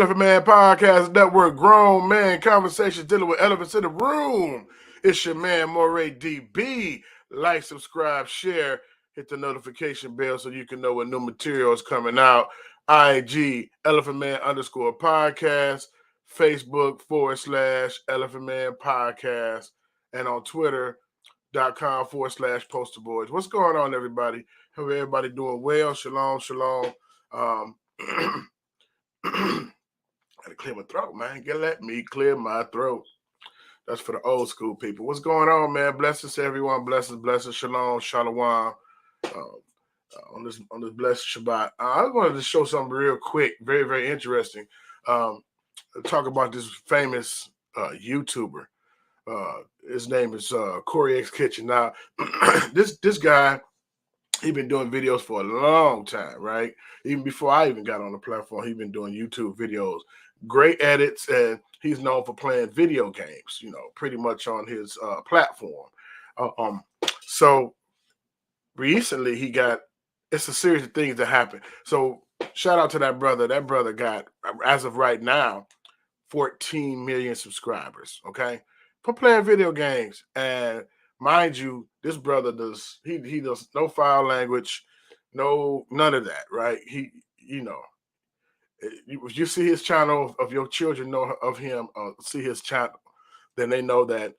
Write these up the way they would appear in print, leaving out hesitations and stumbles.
Elephant Man Podcast Network, grown man conversations dealing with elephants in the room. It's your man, Moray DB. Like, subscribe, share, hit the notification bell so you can know when new material is coming out. IG, Elephant Man _podcast, Facebook /Elephant Man Podcast, and on Twitter.com/posterboys. What's going on, everybody? Hope everybody doing well. Shalom, shalom. Gotta clear my throat, man. Let me clear my throat. That's for the old school people. What's going on, man? Blessings to everyone. Blessings. Shalom, shalom. On this blessed Shabbat. I wanted to show something real quick, very, very interesting. Talk about this famous YouTuber. His name is Corey X Kitchen. Now, this guy, he been doing videos for a long time, right? Even before I even got on the platform, he been doing YouTube videos. Great edits, and he's known for playing video games, pretty much on his platform. So recently it's a series of things that happened. So shout out to that brother. That brother got, as of right now, 14 million subscribers, okay? For playing video games. And mind you, this brother does no foul language, none of that, right? If you see his channel, of your children know of him, see his channel, then they know that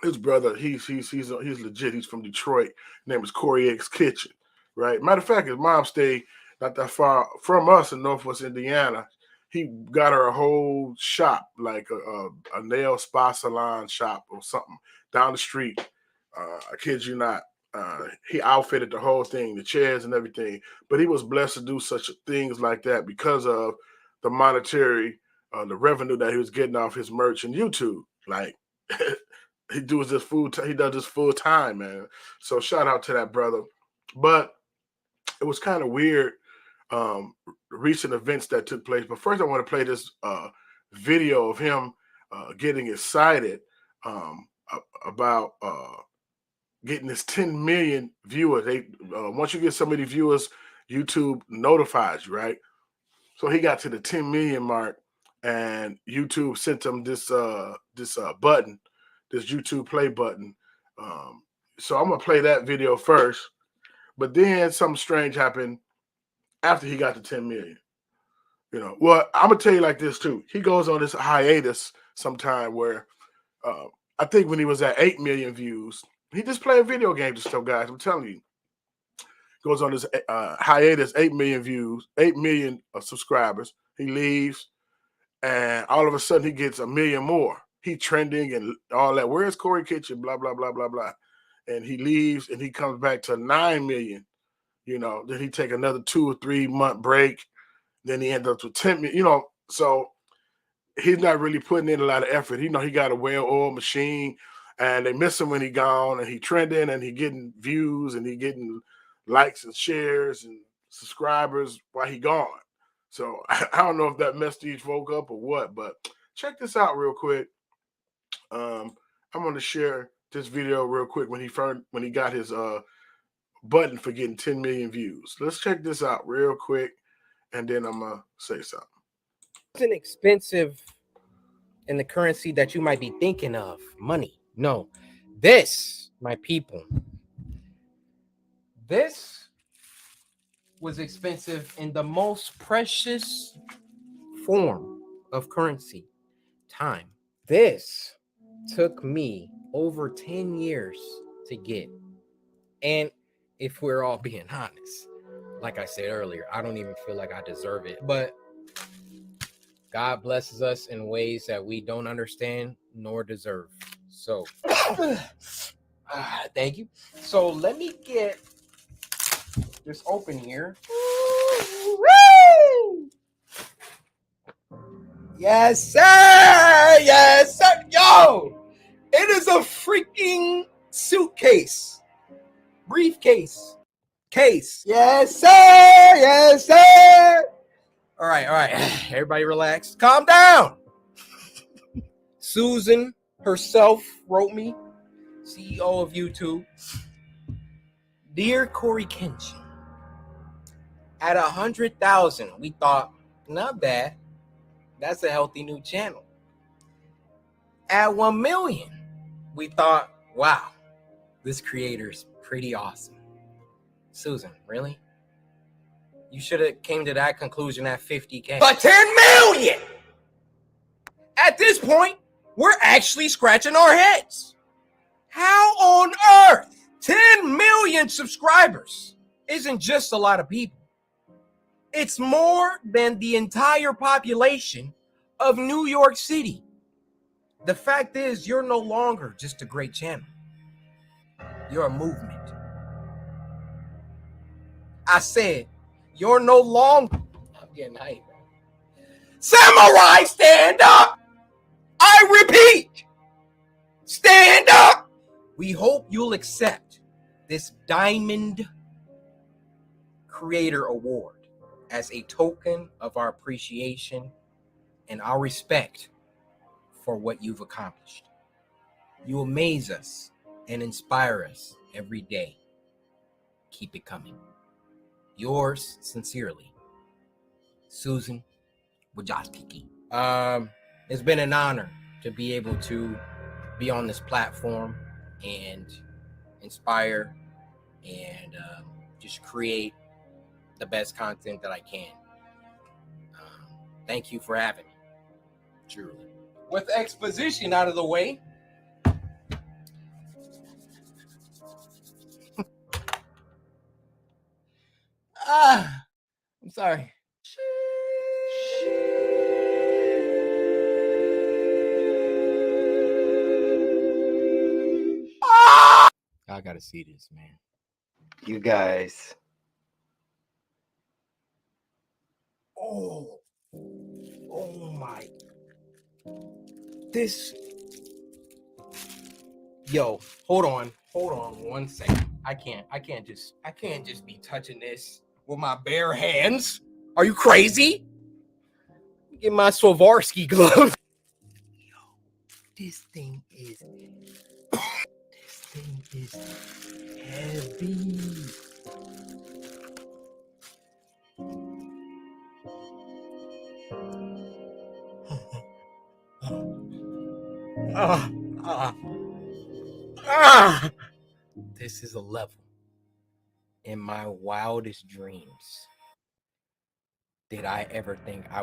his brother, he's legit. He's from Detroit. His name is Corey X Kitchen, right? Matter of fact, his mom stayed not that far from us in Northwest Indiana. He got her a whole shop, like a nail spa salon shop or something down the street. I kid you not. He outfitted the whole thing, the chairs and everything. But he was blessed to do such things like that because of the monetary, the revenue that he was getting off his merch and YouTube. Like he does this full time, man. So shout out to that brother. But it was kind of weird, recent events that took place. But first, I want to play this video of him getting excited about getting this 10 million viewers. Once you get so many viewers, YouTube notifies you, right? So he got to the 10 million mark, and YouTube sent him this button, this YouTube play button. So I'm gonna play that video first, but then something strange happened after he got to 10 million. Well, I'm gonna tell you like this too. He goes on this hiatus sometime where I think when he was at 8 million views, he just playing video games and stuff, guys. I'm telling you. Goes on this hiatus, 8 million views, 8 million subscribers. He leaves, and all of a sudden he gets a million more. He trending and all that. Where's Corey Kitchen? Blah, blah, blah, blah, blah. And he leaves, and he comes back to 9 million. Then he take another 2 or 3 month break. Then he ends up with 10 million. So he's not really putting in a lot of effort. He got a well-oiled machine, and they miss him when he gone, and he trending, and he getting views, and he getting likes and shares and subscribers while he gone. So I don't know if that messed these folk up or what, but check this out real quick. I'm going to share this video real quick when he got his button for getting 10 million views. Let's check this out real quick, and then I'm going to say something. Isn't expensive in the currency that you might be thinking of, money. No, this, my people, this was expensive in the most precious form of currency, time. This took me over 10 years to get. And if we're all being honest, like I said earlier, I don't even feel like I deserve it, but God blesses us in ways that we don't understand nor deserve. So, thank you. So let me get this open here. Yes, sir. Yes, sir. Yo, it is a freaking suitcase, briefcase, case. Yes, sir. Yes, sir. All right. Everybody relax. Calm down. Susan herself wrote me, CEO of YouTube. Dear Corey Kenshin, at 100,000, we thought, not bad. That's a healthy new channel. At 1 million, we thought, wow, this creator's pretty awesome. Susan, really? You should have came to that conclusion at 50K. But 10 million! At this point, we're actually scratching our heads. How on earth 10 million subscribers isn't just a lot of people. It's more than the entire population of New York City. The fact is, you're no longer just a great channel. You're a movement. I said, you're no longer. I'm getting hyped. Samurai, stand up! I repeat, stand up! We hope you'll accept this Diamond Creator Award as a token of our appreciation and our respect for what you've accomplished. You amaze us and inspire us every day. Keep it coming. Yours sincerely, Susan Wojcicki. It's been an honor to be able to be on this platform and inspire and just create the best content that I can. Thank you for having me, truly. With exposition out of the way, I'm sorry. I gotta see this, man. You guys. Oh my. This. Yo, hold on 1 second. I can't just be touching this with my bare hands. Are you crazy? Get my Swarovski glove. Yo, this thing is heavy. This is a level in my wildest dreams did I ever think that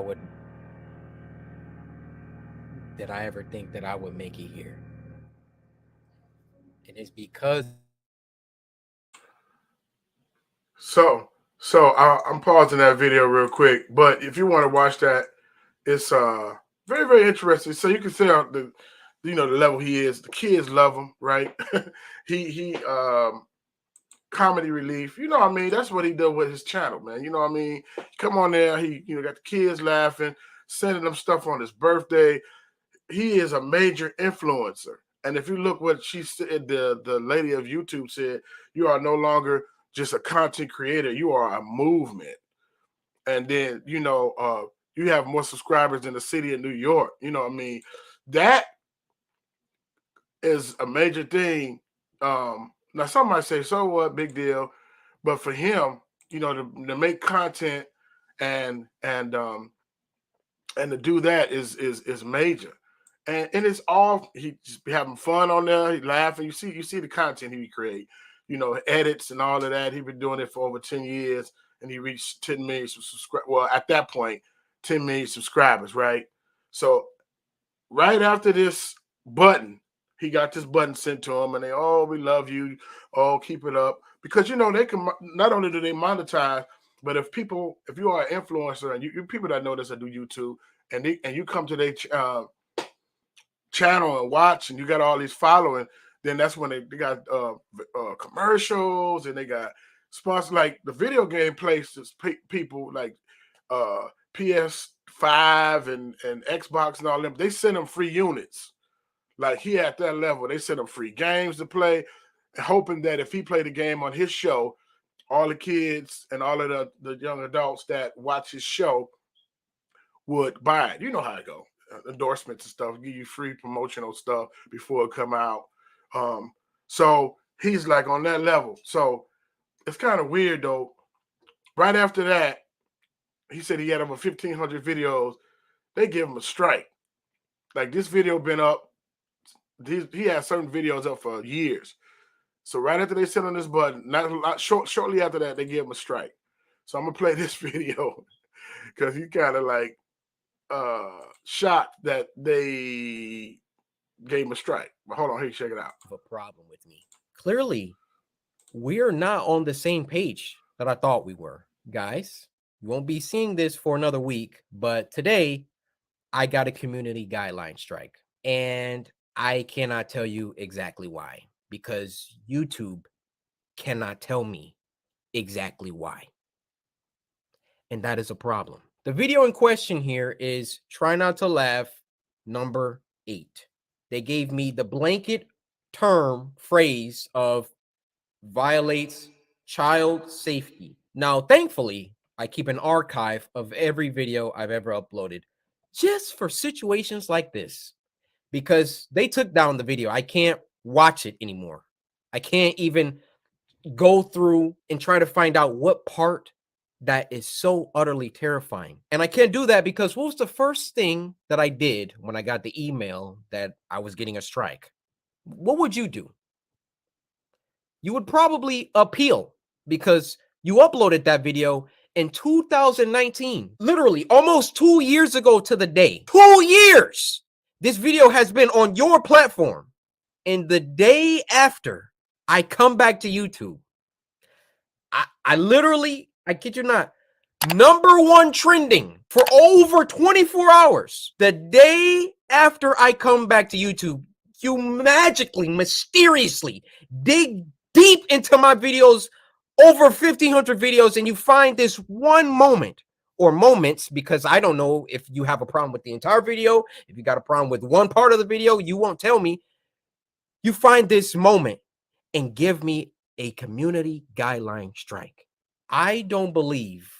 I would make it here. And it's because I'm pausing that video real quick, but if you want to watch that, it's very, very interesting. So you can see the level he is. The kids love him, right? he comedy relief. You know what I mean? That's what he does with his channel, man. You know what I mean? Come on there. He got the kids laughing, sending them stuff on his birthday. He is a major influencer. And if you look what she said, the lady of YouTube said, you are no longer just a content creator. You are a movement. And then, you have more subscribers in the city of New York. You know what I mean? That is a major thing. Now, some might say, so what, big deal. But for him, to make content and to do that is major. And it's all, he just be having fun on there. He laughing. You see the content he create, edits and all of that. He's been doing it for over 10 years and he reached 10 million subscribers. Well, at that point, 10 million subscribers, right? So right after this button, he got this button sent to him and they, oh, we love you. Oh, keep it up. Because, they can, not only do they monetize, but if you are an influencer and you people that know this that do YouTube and you come to their channel and watch and you got all these following, then that's when they got commercials and they got sponsors like the video game places, people like PS5 and Xbox and all them. They send them free units. Like he at that level, they send him free games to play, hoping that if he played the game on his show, all the kids and all of the young adults that watch his show would buy it. You know how it go. Endorsements and stuff, give you free promotional stuff before it come out. So he's like on that level. So it's kind of weird though. Right after that, he said he had over 1,500 videos they give him a strike. Like this video been up. He had certain videos up for years. So right after they sit on this button, shortly after that, they give him a strike. So I'm gonna play this video because he kind of like shocked that they gave him a strike. But hold on, here, check it out. A problem with me. Clearly, we're not on the same page that I thought we were, guys. You won't be seeing this for another week, but today I got a community guideline strike, and I cannot tell you exactly why, because YouTube cannot tell me exactly why. And that is a problem. The video in question here is Try Not to Laugh number 8. They gave me the blanket term phrase of violates child safety. Now, thankfully, I keep an archive of every video I've ever uploaded just for situations like this, because they took down the video. I can't watch it anymore. I can't even go through and try to find out what part that is so utterly terrifying. And I can't do that because what was the first thing that I did when I got the email that I was getting a strike? What would you do? You would probably appeal because you uploaded that video in 2019, literally almost 2 years ago to the day. 2 years! This video has been on your platform. And the day after I come back to YouTube, I literally, I kid you not, #1 trending for over 24 hours. The day after I come back to YouTube, you magically, mysteriously dig deep into my videos, over 1,500 videos, and you find this one moment or moments, because I don't know if you have a problem with the entire video. If you got a problem with one part of the video, you won't tell me. You find this moment and give me a community guideline strike. I don't believe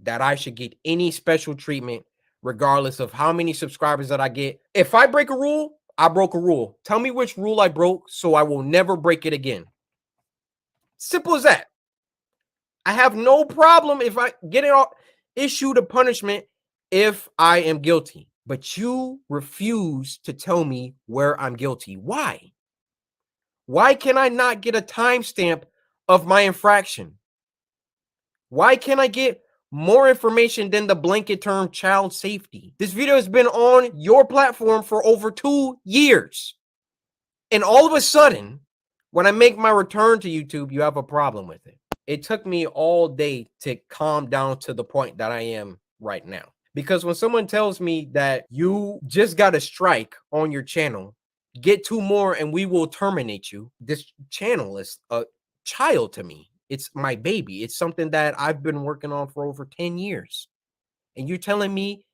that I should get any special treatment regardless of how many subscribers that I get. If I break a rule, I broke a rule. Tell me which rule I broke so I will never break it again. Simple as that. I have no problem if I get it issued a punishment if I am guilty. But you refuse to tell me where I'm guilty. Why? Why can I not get a timestamp of my infraction? Why can't I get more information than the blanket term child safety? This video has been on your platform for over 2 years. And all of a sudden, when I make my return to YouTube, you have a problem with it. It took me all day to calm down to the point that I am right now. Because when someone tells me that you just got a strike on your channel, get 2 more and we will terminate you. This channel is a child to me. It's my baby. It's something that I've been working on for over 10 years. And you're telling me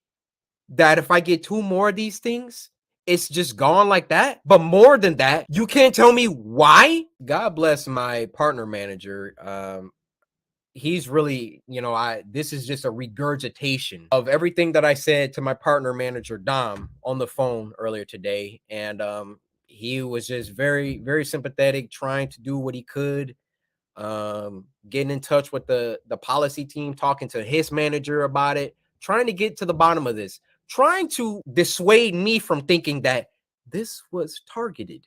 that if I get 2 more of these things, it's just gone like that? But more than that, you can't tell me why? God bless my partner manager. He's really, this is just a regurgitation of everything that I said to my partner manager, Dom, on the phone earlier today. And he was just very, very sympathetic, trying to do what he could, getting in touch with the policy team, talking to his manager about it, trying to get to the bottom of this, trying to dissuade me from thinking that this was targeted.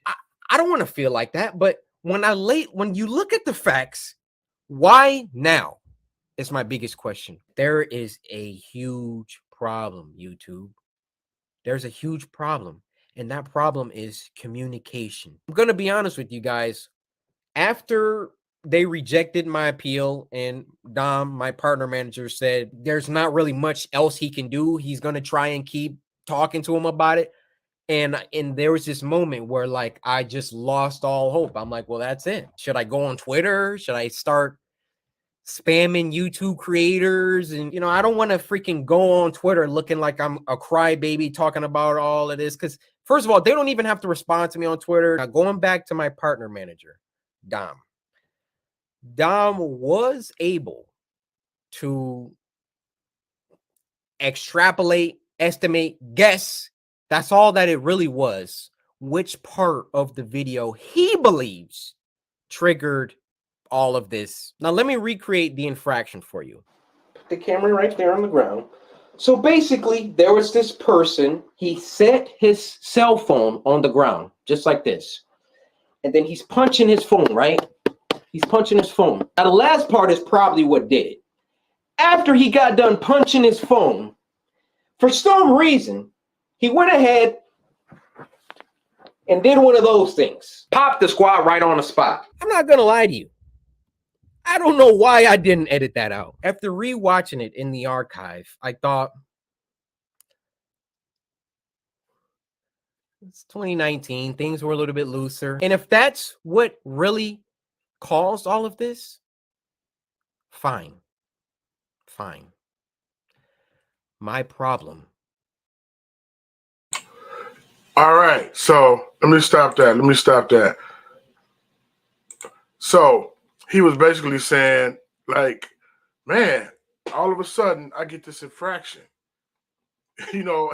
I don't want to feel like that, but when you look at the facts, why now is my biggest question. There is a huge problem, YouTube. There's a huge problem, and that problem is communication. I'm going to be honest with you guys. After they rejected my appeal and Dom, my partner manager, said there's not really much else he can do, he's going to try and keep talking to him about it. And there was this moment where like I just lost all hope. I'm like, well, that's it. Should I go on Twitter? Should I start spamming YouTube creators? And I don't want to freaking go on Twitter looking like I'm a crybaby talking about all of this, because first of all, they don't even have to respond to me on Twitter. Now, going back to my partner manager, Dom was able to extrapolate, estimate, guess. That's all that it really was. Which part of the video he believes triggered all of this. Now, let me recreate the infraction for you. Put the camera right there on the ground. So basically, there was this person, he set his cell phone on the ground, just like this. And then he's punching his phone, right? He's punching his phone. Now, the last part is probably what did it. After he got done punching his phone, for some reason, he went ahead and did one of those things. Popped the squad right on the spot. I'm not going to lie to you. I don't know why I didn't edit that out. After rewatching it in the archive, I thought, it's 2019. Things were a little bit looser. And if that's what really caused all of this, fine. Fine. My problem. All right. So let me stop that. So he was basically saying, like, man, all of a sudden I get this infraction. You know,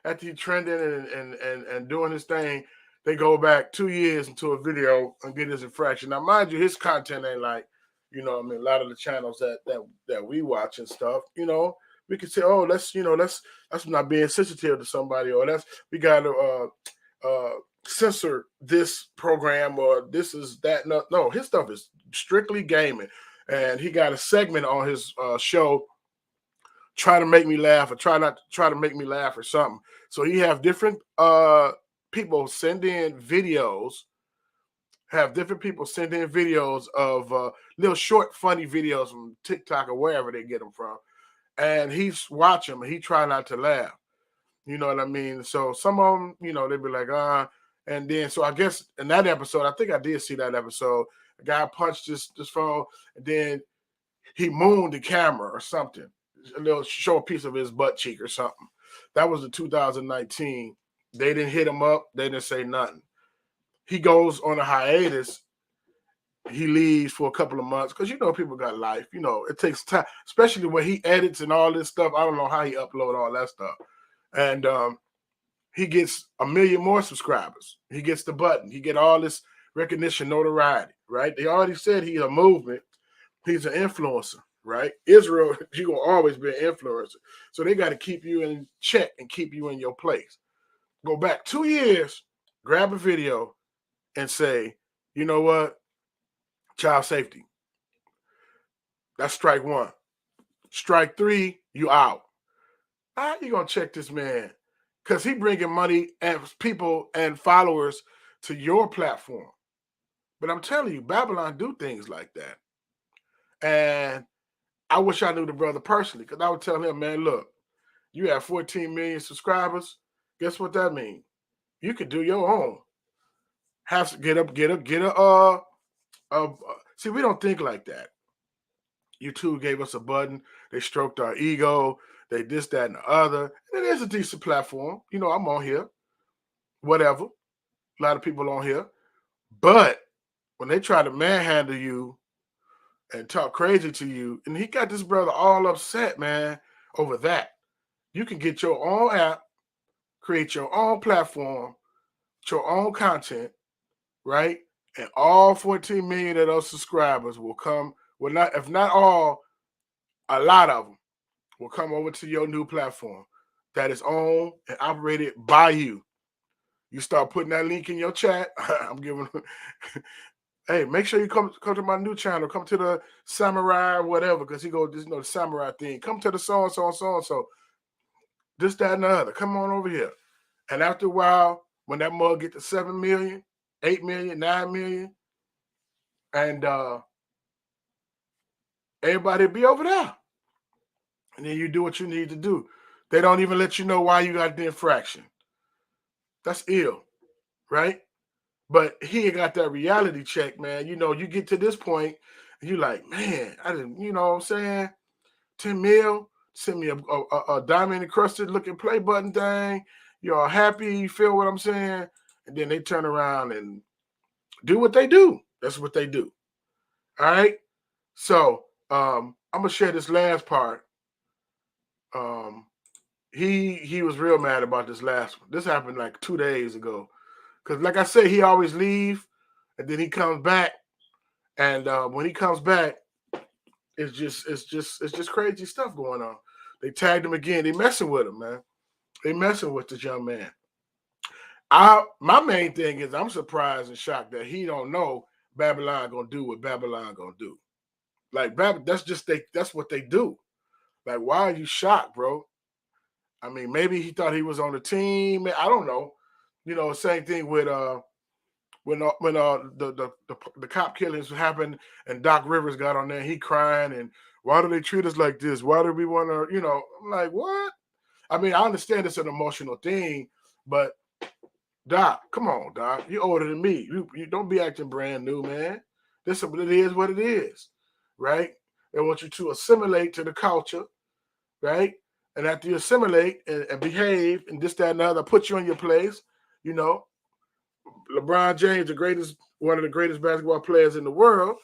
after he trending and doing his thing, they go back 2 years into a video and get his infraction. Now, mind you, his content ain't like, you know, I mean, a lot of the channels that we watch and stuff, you know, we can say, oh, that's not being sensitive to somebody, or we got to censor this program, or this is that. No, his stuff is strictly gaming. And he got a segment on his show, try to make me laugh, or try to make me laugh, or something. So he have different people send in videos, of little short funny videos from TikTok or wherever they get them from, and he's watching them and he try not to laugh. You know what I mean? So some of them, you know, they'd be like, and then so I guess in that episode, I think I did see that episode, a guy punched this phone, and then he mooned the camera or something. A little show a piece of his butt cheek or something. That was the 2019. They didn't hit him up. They didn't say nothing. He goes on a hiatus. He leaves for a couple of months because, you know, people got life. You know, it takes time, especially when he edits and all this stuff. I don't know how he upload all that stuff. And he gets 1 million more subscribers. He gets the button. He get all this recognition, notoriety, right? They already said he's a movement. He's an influencer. Right? Israel, you're going to always be an influencer. So they got to keep you in check and keep you in your place. Go back 2 years, grab a video and say, you know what? Child safety. That's strike one. Strike three, you out. How you going to check this man? Because he bringing money and people and followers to your platform. But I'm telling you, Babylon do things like that. And I wish I knew the brother personally, because I would tell him, man, look, you have 14 million subscribers. Guess what that means? You could do your own. Have to get see, we don't think like that. YouTube gave us a button. They stroked our ego. They this, that, and the other. And it is a decent platform. You know, I'm on here. Whatever. A lot of people on here. But when they try to manhandle you and talk crazy to you, and he got this brother all upset, man, over that. You can get your own app, create your own platform, your own content, right? And all 14 million of those subscribers will come, well, not if not all, a lot of them will come over to your new platform that is owned and operated by you. You start putting that link in your chat. I'm giving hey, make sure you come to my new channel. Come to the Samurai or whatever, because he goes, you know, the Samurai thing. Come to the so-and-so. This, that, and the other. Come on over here. And after a while, when that mug get to 7 million, 8 million, 9 million, and everybody be over there. And then you do what you need to do. They don't even let you know why you got the infraction. That's ill, right? But he ain't got that reality check, man. You know, you get to this point, and you're like, man, I didn't, you know what I'm saying? 10 mil, send me a diamond encrusted looking play button thing. You're all happy, you feel what I'm saying? And then they turn around and do what they do. That's what they do. All right? So I'm going to share this last part. He was real mad about this last one. This happened like 2 days ago. Because like I said, he always leave, and then he comes back. And when he comes back, it's just crazy stuff going on. They tagged him again. They messing with him, man. They messing with this young man. My main thing is I'm surprised and shocked that he don't know Babylon gonna do what Babylon gonna do. Like that's what they do. Like, why are you shocked, bro? I mean, maybe he thought he was on the team. I don't know. You know, same thing with when the cop killings happened and Doc Rivers got on there, he crying and why do they treat us like this? Why do we want to, I'm like, what? I mean, I understand it's an emotional thing, but Doc, come on, Doc. You're older than me. You don't be acting brand new, man. It is what it is, right? They want you to assimilate to the culture, right? And after you assimilate and behave and this, that, and the other, put you in your place, LeBron James, one of the greatest basketball players in the world,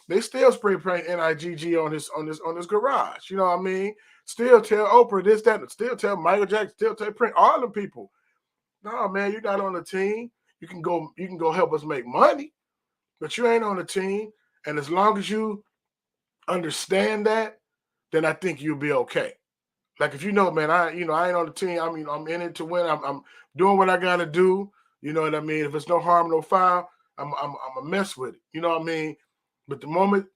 they still spray paint NIGG on his garage. You know what I mean? Still tell Oprah this, that, still tell Michael Jackson, still tell Prince, all the people. No, man, you're not on the team. You can go help us make money, but you ain't on the team. And as long as you understand that, then I think you'll be okay. Like if man, I ain't on the team. I mean, I'm in it to win. I'm doing what I gotta do. You know what I mean? If it's no harm, no foul, I'm a mess with it. You know what I mean? But the moment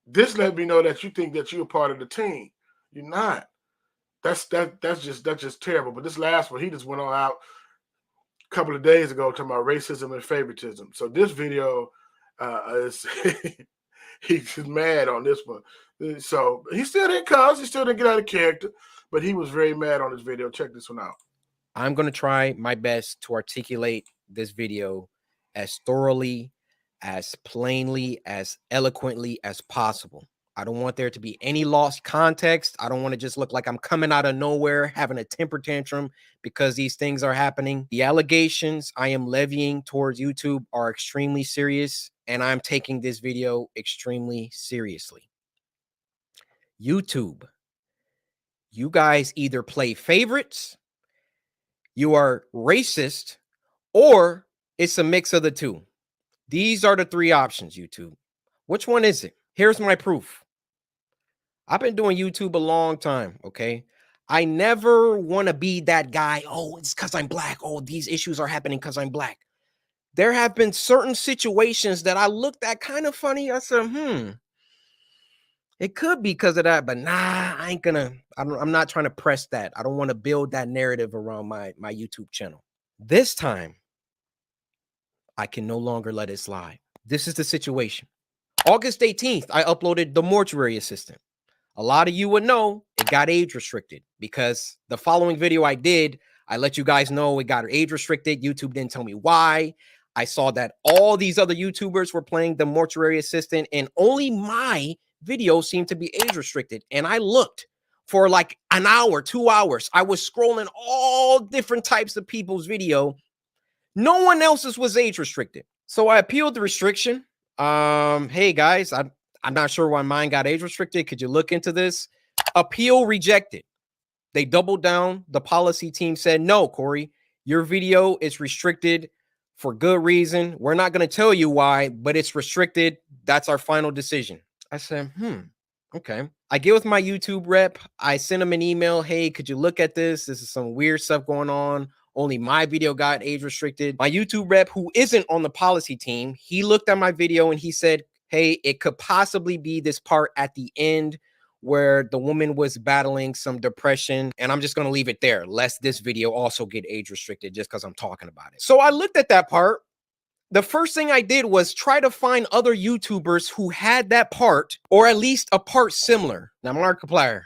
this let me know that you think that you're a part of the team, you're not. That's just terrible. But this last one, he just went on out a couple of days ago talking about racism and favoritism. So this video is he's just mad on this one. So he still didn't cuss, he still didn't get out of character, but he was very mad on this video. Check this one out. I'm going to try my best to articulate this video as thoroughly, as plainly, as eloquently as possible. I don't want there to be any lost context. I don't want to just look like I'm coming out of nowhere, having a temper tantrum because these things are happening. The allegations I am levying towards YouTube are extremely serious, and I'm taking this video extremely seriously. YouTube, you guys either play favorites, you are racist, or it's a mix of the two. These are the three options, YouTube. Which one is it? Here's my proof. I've been doing YouTube a long time, okay? I never want to be that guy, oh, it's because I'm black. Oh, these issues are happening because I'm black. There have been certain situations that I looked at kind of funny. I said, it could be because of that, but nah, I'm not trying to press that. I don't want to build that narrative around my YouTube channel. This time, I can no longer let it slide. This is the situation. August 18th, I uploaded The Mortuary Assistant. A lot of you would know it got age restricted because the following video I did, I let you guys know it got age restricted. YouTube didn't tell me why. I saw that all these other YouTubers were playing The Mortuary Assistant and only my video seemed to be age restricted. And I looked for like an hour, 2 hours. I was scrolling all different types of people's video. No one else's was age restricted. So I appealed the restriction. Hey guys, I'm not sure why mine got age restricted. Could you look into this? Appeal rejected. They doubled down. The policy team said, no, Corey, your video is restricted for good reason. We're not going to tell you why, but it's restricted. That's our final decision. I said, okay. I get with my YouTube rep. I sent him an email. Hey, could you look at this? This is some weird stuff going on. Only my video got age restricted. My YouTube rep, who isn't on the policy team, he looked at my video and he said, hey, it could possibly be this part at the end where the woman was battling some depression. And I'm just going to leave it there, lest this video also get age restricted just because I'm talking about it. So I looked at that part. The first thing I did was try to find other YouTubers who had that part or at least a part similar. Now, Markiplier,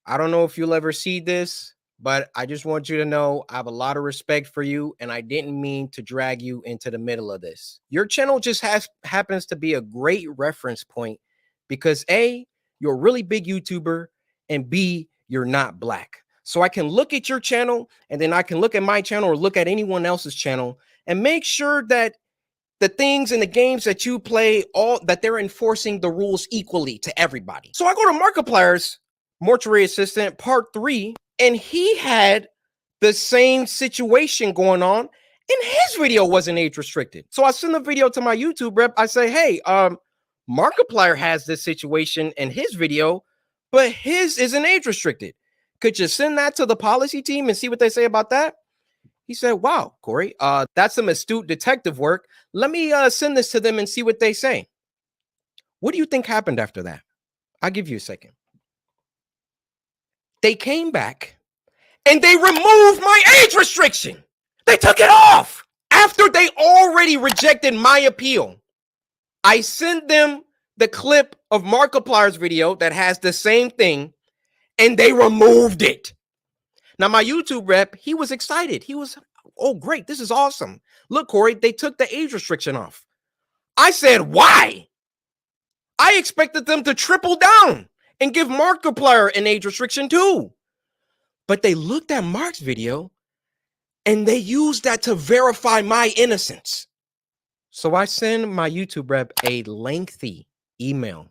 I don't know if you'll ever see this, but I just want you to know I have a lot of respect for you, and I didn't mean to drag you into the middle of this. Your channel just happens to be a great reference point because A, you're a really big YouTuber, and B, you're not black. So I can look at your channel, and then I can look at my channel or look at anyone else's channel and make sure that the things and the games that you play, that they're enforcing the rules equally to everybody. So I go to Markiplier's Mortuary Assistant Part 3, and he had the same situation going on, and his video wasn't age restricted. So I send the video to my YouTube rep. I say, hey, Markiplier has this situation in his video, but his isn't age restricted. Could you send that to the policy team and see what they say about that? He said, wow, Corey, that's some astute detective work. Let me send this to them and see what they say. What do you think happened after that? I'll give you a second. They came back and they removed my age restriction. They took it off after they already rejected my appeal. I sent them the clip of Markiplier's video that has the same thing, and they removed it. Now, my YouTube rep, he was excited. He was, oh, great. This is awesome. Look, Corey, they took the age restriction off. I said, why? I expected them to triple down and give Markiplier an age restriction too. But they looked at Mark's video and they used that to verify my innocence. So I send my YouTube rep a lengthy email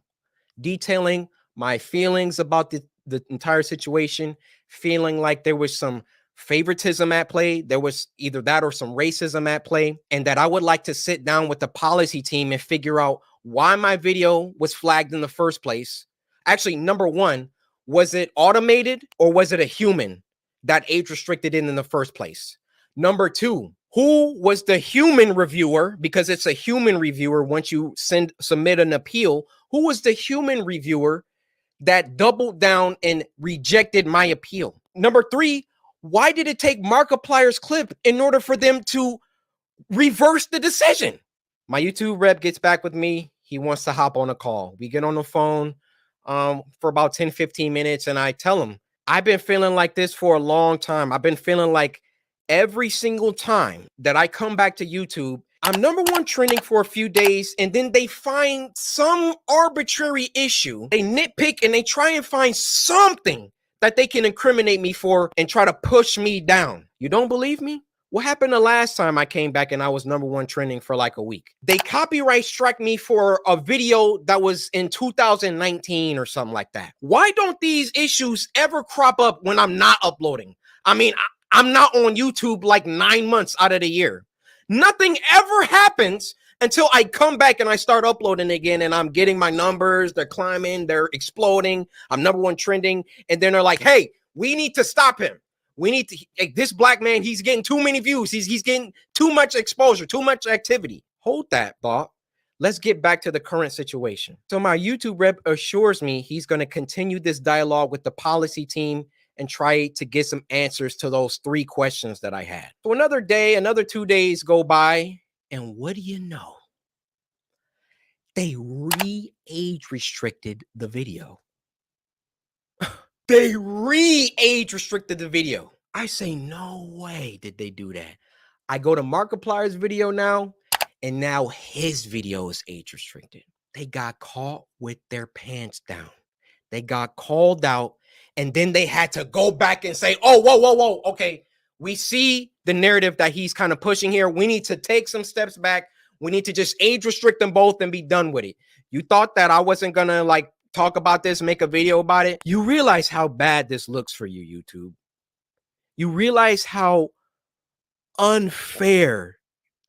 detailing my feelings about the entire situation, feeling like there was some favoritism at play. There was either that or some racism at play, and that I would like to sit down with the policy team and figure out why my video was flagged in the first place. Actually, number one, was it automated or was it a human that age restricted it in the first place? Number two, who was the human reviewer? Because it's a human reviewer once you submit an appeal. Who was the human reviewer that doubled down and rejected my appeal? Number three, why did it take Markiplier's clip in order for them to reverse the decision? My YouTube rep gets back with me. He wants to hop on a call. We get on the phone for about 10, 15 minutes, and I tell him, I've been feeling like this for a long time. I've been feeling like every single time that I come back to YouTube, I'm number one trending for a few days, and then they find some arbitrary issue. They nitpick and they try and find something that they can incriminate me for and try to push me down. You don't believe me? What happened the last time I came back and I was number one trending for like a week? They copyright struck me for a video that was in 2019 or something like that. Why don't these issues ever crop up when I'm not uploading? I mean, I'm not on YouTube like 9 months out of the year. Nothing ever happens until I come back and I start uploading again, and I'm getting my numbers. They're climbing. They're exploding. I'm number one trending. And then they're like, hey, we need to stop him. We need to, this black man, he's getting too many views. He's getting too much exposure, too much activity. Hold that thought. Let's get back to the current situation. So my YouTube rep assures me he's going to continue this dialogue with the policy team and try to get some answers to those 3 questions that I had. So another day, another 2 days go by, and what do you know? They re-age restricted the video. They re-age restricted the video. I say, no way did they do that. I go to Markiplier's video now, and now his video is age restricted. They got caught with their pants down. They got called out, and then they had to go back and say, oh, whoa. Okay, we see the narrative that he's kind of pushing here. We need to take some steps back. We need to just age restrict them both and be done with it. You thought that I wasn't going to like talk about this, make a video about it. You realize how bad this looks for you, YouTube. You realize how unfair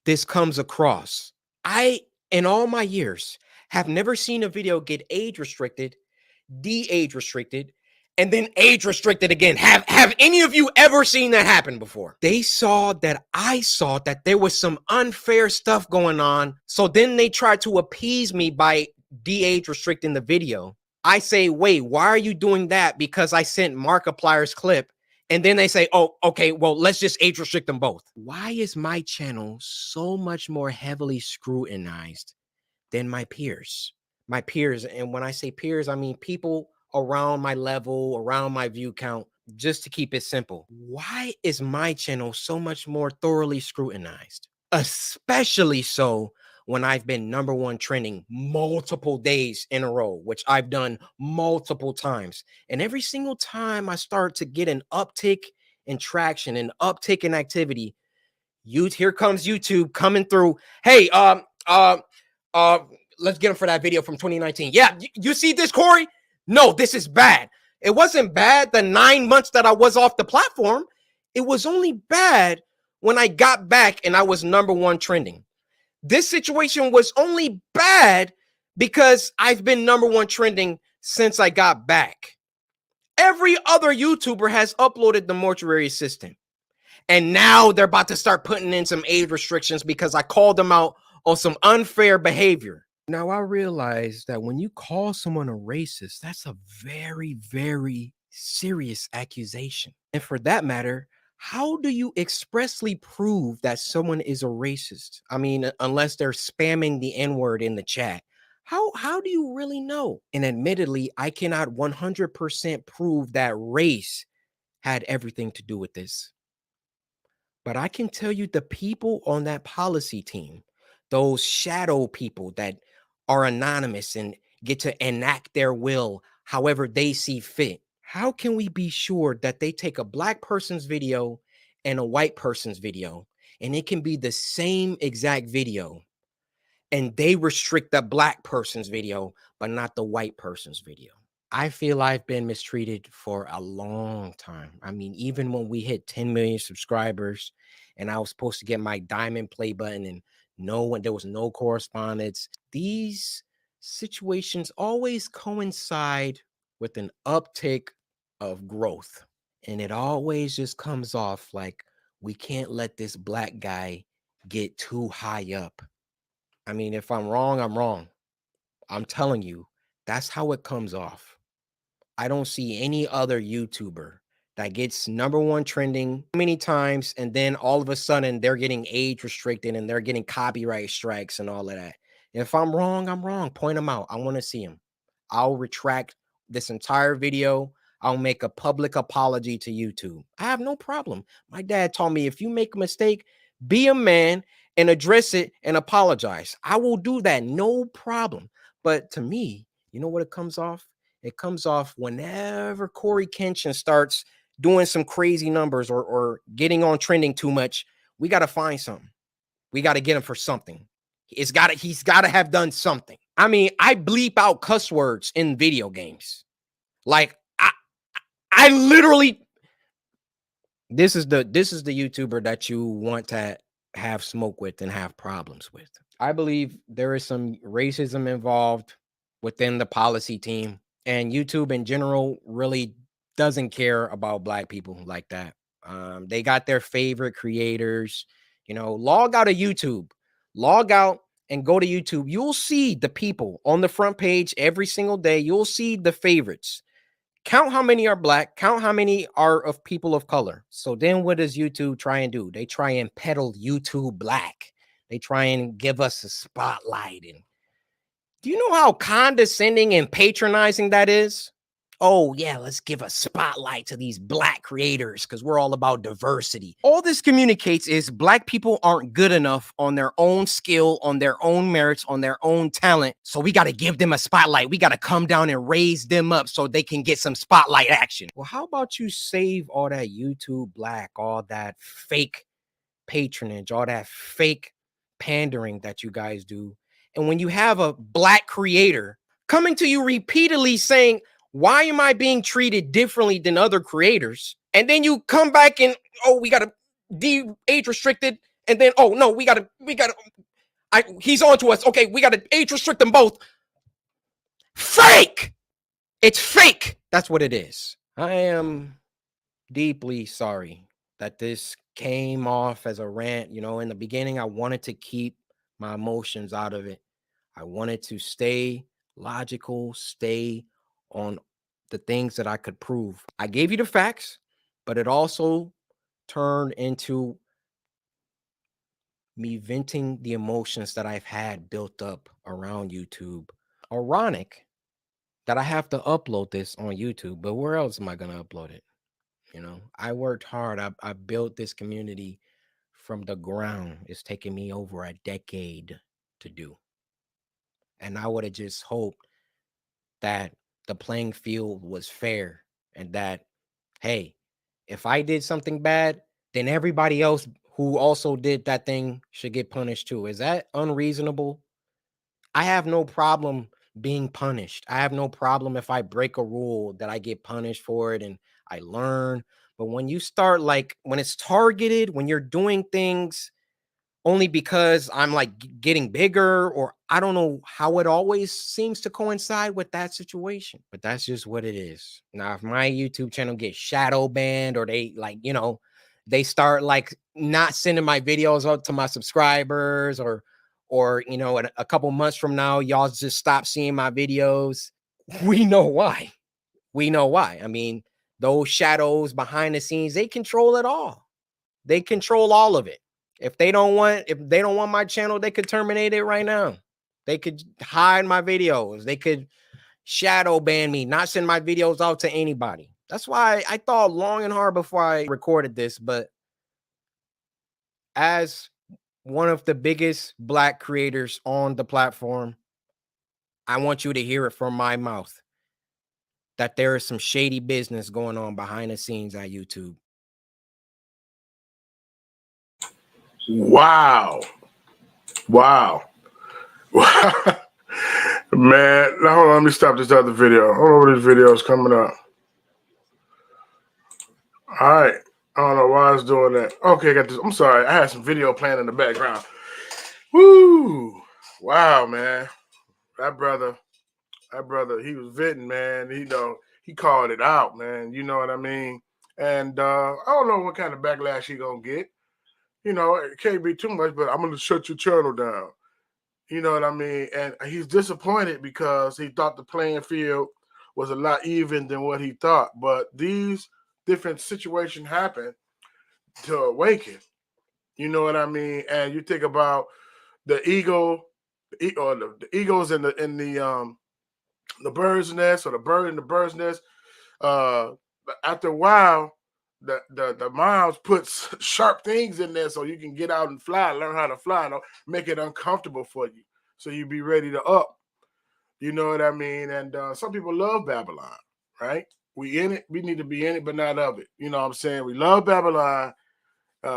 this comes across. I, in all my years, have never seen a video get age restricted, de-age restricted, and then age restricted again. Have any of you ever seen that happen before? They saw that I saw that there was some unfair stuff going on. So then they tried to appease me by de-age restricting the video. I say, wait, why are you doing that? Because I sent Markiplier's clip. And then they say, oh, okay, well, let's just age restrict them both. Why is my channel so much more heavily scrutinized than my peers? My peers, and when I say peers, I mean people around my level, around my view count, just to keep it simple. Why is my channel so much more thoroughly scrutinized? Especially so when I've been number one trending multiple days in a row, which I've done multiple times. And every single time I start to get an uptick in traction, an uptick in activity, here comes YouTube coming through. Hey, let's get him for that video from 2019. Yeah, you see this, Corey? No, this is bad. It wasn't bad the 9 months that I was off the platform. It was only bad when I got back and I was number one trending. This situation was only bad because I've been number one trending since I got back. Every other YouTuber has uploaded the mortuary assistant. And now they're about to start putting in some age restrictions because I called them out on some unfair behavior. Now I realize that when you call someone a racist, that's a very, very serious accusation. And for that matter, how do you expressly prove that someone is a racist? I mean, unless they're spamming the N-word in the chat. How do you really know? And admittedly, I cannot 100% prove that race had everything to do with this. But I can tell you the people on that policy team, those shadow people that are anonymous and get to enact their will however they see fit. How can we be sure that they take a black person's video and a white person's video, and it can be the same exact video, and they restrict the black person's video, but not the white person's video? I feel I've been mistreated for a long time. I mean, even when we hit 10 million subscribers and I was supposed to get my diamond play button and there was no correspondence, these situations always coincide with an uptick of growth. And it always just comes off like we can't let this black guy get too high up. I mean, if I'm wrong, I'm wrong. I'm telling you, that's how it comes off. I don't see any other YouTuber that gets #1 trending many times, and then all of a sudden they're getting age restricted and they're getting copyright strikes and all of that. If I'm wrong, I'm wrong. Point them out. I want to see them. I'll retract this entire video. I'll make a public apology to YouTube. I have no problem. My dad taught me if you make a mistake, be a man and address it and apologize. I will do that. No problem. But to me, you know what it comes off? It comes off whenever Corey Kenshin starts doing some crazy numbers or getting on trending too much. We got to find something. We got to get him for something. He's got to have done something. I mean, I bleep out cuss words in video games. Like I literally, this is the YouTuber that you want to have smoke with and have problems with. I believe there is some racism involved within the policy team, and YouTube in general really doesn't care about black people like that. They got their favorite creators. Log out of YouTube, log out and go to YouTube. You'll see the people on the front page every single day. You'll see the favorites. Count how many are black, count how many are of people of color. So then what does YouTube try and do? They try and peddle YouTube black. They try and give us a spotlight. And do you know how condescending and patronizing that is? Oh, yeah, let's give a spotlight to these black creators because we're all about diversity. All this communicates is black people aren't good enough on their own skill, on their own merits, on their own talent. So we got to give them a spotlight. We got to come down and raise them up so they can get some spotlight action. Well, how about you save all that YouTube black, all that fake patronage, all that fake pandering that you guys do? And when you have a black creator coming to you repeatedly saying, why am I being treated differently than other creators? And then you come back and, oh, we got to age restricted. And then, oh, no, he's on to us. Okay, we got to age restrict them both. Fake. It's fake. That's what it is. I am deeply sorry that this came off as a rant. In the beginning, I wanted to keep my emotions out of it. I wanted to stay logical, stay on the things that I could prove. I gave you the facts, but it also turned into me venting the emotions that I've had built up around YouTube. Ironic that I have to upload this on YouTube, but where else am I going to upload it? I worked hard. I built this community from the ground. It's taken me over a decade to do. And I would have just hoped that the playing field was fair and that, hey, if I did something bad, then everybody else who also did that thing should get punished too. Is that unreasonable? I have no problem being punished. I have no problem if I break a rule that I get punished for it and I learn. But when you start when it's targeted, when you're doing things only because I'm like getting bigger, or I don't know how it always seems to coincide with that situation, but that's just what it is. Now, if my YouTube channel gets shadow banned, or they like, they start like not sending my videos out to my subscribers, or in a couple months from now, y'all just stop seeing my videos. We know why. We know why. I mean, those shadows behind the scenes, they control it all. They control all of it. If they don't want my channel, they could terminate it right now. They could hide my videos. They could shadow ban me, not send my videos out to anybody. That's why I thought long and hard before I recorded this. But as one of the biggest Black creators on the platform, I want you to hear it from my mouth that there is some shady business going on behind the scenes at YouTube. Wow. Man, now hold on, let me stop this other video. Hold on, this video is coming up. All right. I don't know why it's doing that. Okay, I got this. I'm sorry. I had some video playing in the background. Woo! Wow, man. That brother, he was venting, man. He called it out, man. You know what I mean? And I don't know what kind of backlash he gonna get. It can't be too much, but I'm gonna shut your channel down. You know what I mean? And he's disappointed because he thought the playing field was a lot even than what he thought. But these different situations happen to awaken. You know what I mean? And you think about the ego, or the egos in the bird's nest, or the bird in the bird's nest. After a while, the moms puts sharp things in there so you can get out and fly, learn how to fly, make it uncomfortable for you, so you be ready to up. You know what I mean? And some people love Babylon, right? We in it. We need to be in it, but not of it. You know what I'm saying? We love Babylon.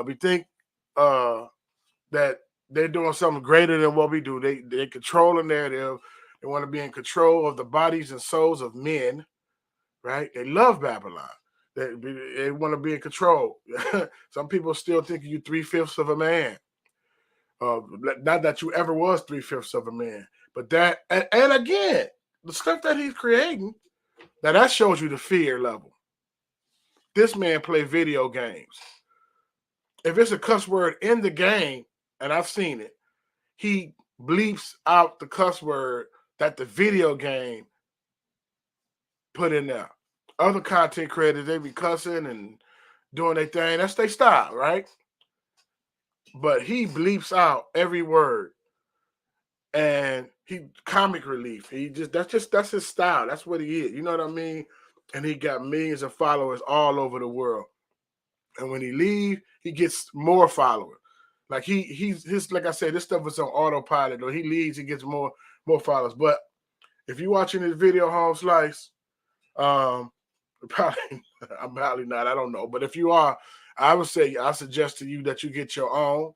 We think that they're doing something greater than what we do. They control the narrative. They want to be in control of the bodies and souls of men, right? They love Babylon. They want to be in control. Some people still think you 3/5 of a man. Not that you ever was 3/5 of a man, but that, and again, the stuff that he's creating, that shows you the fear level. This man play video games. If it's a cuss word in the game, and I've seen it, he bleeps out the cuss word that the video game put in there. Other content creators, they be cussing and doing their thing. That's their style, right? But he bleeps out every word, and he comic relief. That's his style. That's what he is. You know what I mean? And he got millions of followers all over the world. And when he leaves, he gets more followers. Like he's like I said, this stuff is on autopilot. Or he leaves, he gets more followers. But if you're watching this video, Home Slice, probably I'm probably not. I don't know. But if you are, I suggest to you that you get your own,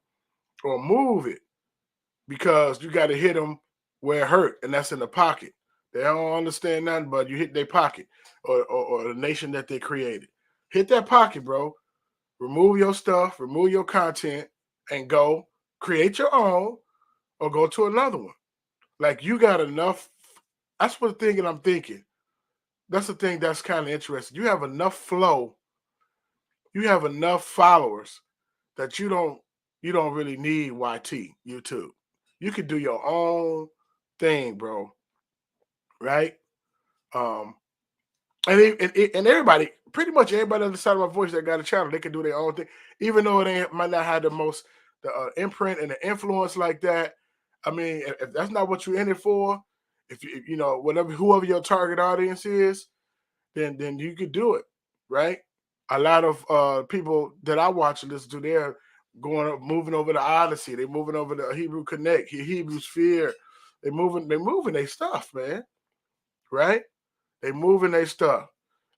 or move it, because you got to hit them where it hurt, and that's in the pocket. They don't understand nothing, but you hit their pocket, or the nation that they created. Hit that pocket, bro. Remove your stuff, remove your content, and go create your own, or go to another one. Like, you got enough. That's what the thing I'm thinking. That's the thing that's kind of interesting. You have enough flow. You have enough followers that you don't really need YouTube. You could do your own thing, bro. Right? And everybody, pretty much everybody on the side of my voice that got a channel, they can do their own thing, even though might not have the imprint and the influence like that. I mean, if that's not what you're in it for, if you know, whoever your target audience is, then you could do it, right? A lot of people that I watch and listen to, they're moving over to Odyssey, they're moving over to Hebrew Connect, Hebrew Sphere, they're moving their stuff, man, right? They moving their stuff.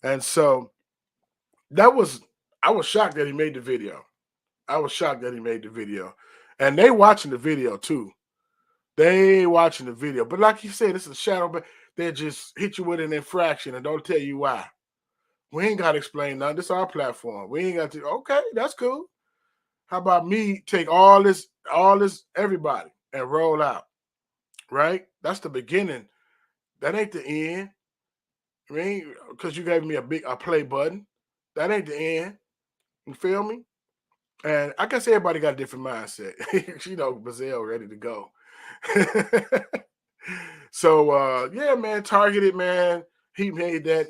And so I was shocked that he made the video. And they watching the video too. They watching the video. But like you said, it's a shadow, but they just hit you with an infraction and don't tell you why. We ain't got to explain nothing. This is our platform. We ain't got to, okay, that's cool. How about me take all this, everybody, and roll out? Right? That's the beginning. That ain't the end. I mean, because you gave me a play button. That ain't the end. You feel me? And I guess everybody got a different mindset. You know, Brazil ready to go. So yeah, man, targeted, man. He made that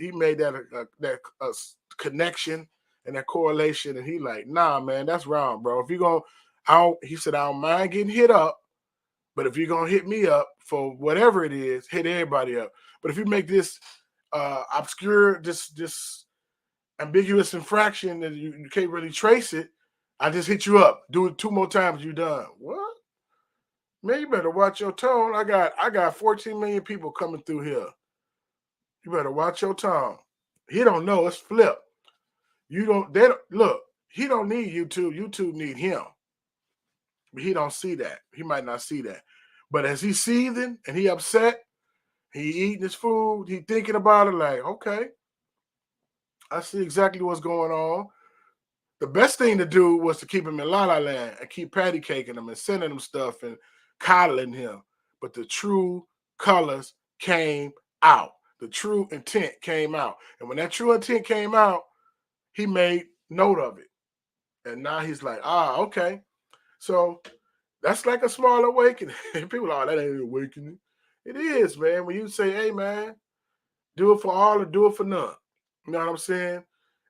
connection and that correlation, and he like, nah, man, that's wrong, bro. If you're gonna, he said, I don't mind getting hit up, but if you're gonna hit me up for whatever it is, hit everybody up. But if you make this obscure, this ambiguous infraction that you can't really trace it, I just hit you up. Do it 2 more times, you done. What? Man, you better watch your tone. I got 14 million people coming through here. You better watch your tone. He don't know. It's flip. Look, he don't need YouTube. YouTube need him. But he don't see that. He might not see that. But as he's seething and he upset, he eating his food, he thinking about it like, okay, I see exactly what's going on. The best thing to do was to keep him in La La Land and keep patty caking him and sending him stuff and coddling him. But the true colors came out. The true intent came out. And when that true intent came out, he made note of it. And now he's like, okay. So that's like a small awakening. People are, that ain't awakening. It is, man. When you say, hey, man, do it for all or do it for none. You know what I'm saying?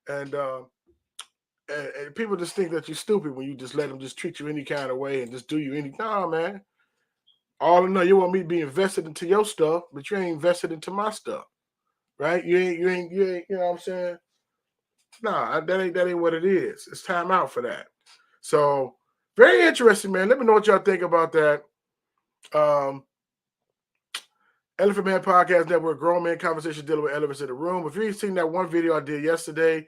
And people just think that you're stupid when you just let them just treat you any kind of way and just do you any. Nah, man. All I know, you want me to be invested into your stuff, but you ain't invested into my stuff, right? You ain't. You know what I'm saying? Nah, that ain't what it is. It's time out for that. So very interesting, man. Let me know what y'all think about that. Elephant Man Podcast Network, Grown Man Conversation dealing with elephants in the room. If you've seen that one video I did yesterday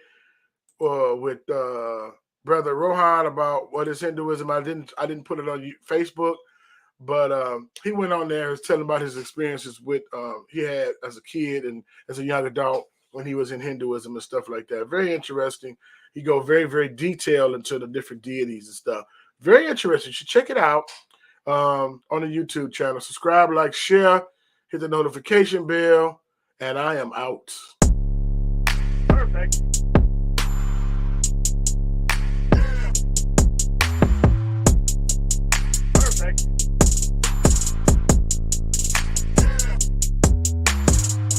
with Brother Rohan about what is Hinduism, I didn't put it on Facebook, but he went on there, was telling about his experiences with he had as a kid and as a young adult when he was in Hinduism and stuff like that. Very interesting. He go very, very detailed into the different deities and stuff. Very interesting. You should check it out on the YouTube channel. Subscribe, like, share, hit the notification bell, and I am out. Perfect.